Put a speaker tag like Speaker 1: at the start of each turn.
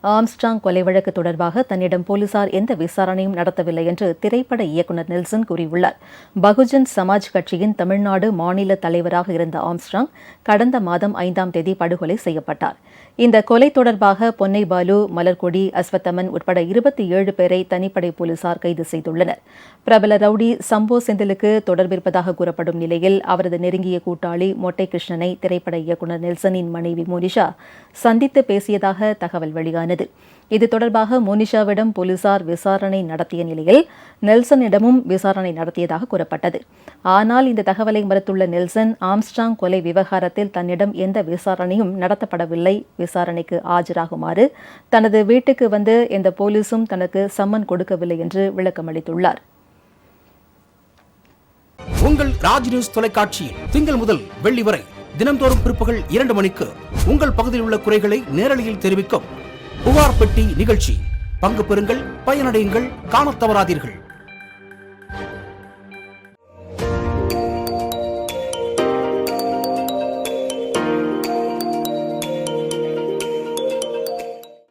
Speaker 1: Armstrong கொலை வழக்கு தொடர்பாக தன்னிடம் போலீசார் எந்த விசாரணையும் நடத்தவில்லை என்று திரைப்பட இயக்குநர் நெல்சன் கூறியுள்ளார். பகுஜன் சமாஜ் கட்சியின் தமிழ்நாடு மாநில தலைவராக இருந்த ஆம்ஸ்ட்ராங் கடந்த மாதம் 5ஆம் தேதி படுகொலை செய்யப்பட்டார். இந்த கொலை தொடர்பாக பொன்னை பாலு, மலர்கொடி, அஸ்வத்தமன் உட்பட 27 பேரை தனிப்படை போலீசார் கைது செய்துள்ளனர். பிரபல ரவுடி சம்போ செந்திலுக்கு தொடர்பிருப்பதாக கூறப்படும் நிலையில் அவரது நெருங்கிய கூட்டாளி மொட்டை கிருஷ்ணனை திரைப்பட இயக்குநர் நெல்சனின் மனைவி மோனிஷா சந்தித்து பேசியதாக தகவல் வெளியானது. இது தொடர்பாக மோனிஷாவிடம் போலீசார் விசாரணை நடத்திய நிலையில் நெல்சனிடமும் விசாரணை நடத்தியதாக கூறப்பட்டது. ஆனால் இந்த தகவலை மறுத்துள்ள நெல்சன், ஆம்ஸ்ட்ராங் கொலை விவகாரத்தில் தன்னிடம் எந்த விசாரணையும் நடத்தப்படவில்லை, விசாரணைக்கு ஆஜராகுமாறு தனது வீட்டுக்கு வந்து எந்த போலீசும் தனக்கு சம்மன் கொடுக்கவில்லை என்று விளக்கமளித்துள்ளார்.
Speaker 2: உங்கள் ராஜ் நியூஸ் தொலைக்காட்சியில் திங்கள் முதல் வெள்ளி வரை தினந்தோறும் பிற்பகல் 2 மணிக்கு உங்கள் பகுதியில் உள்ள குறைகளை நேரலையில் தெரிவிக்கும் புகார் பெட்டி நிகழ்ச்சி. பங்கு பெறுங்கள், பயனடையுங்கள், காணத் தவறாதீர்கள்.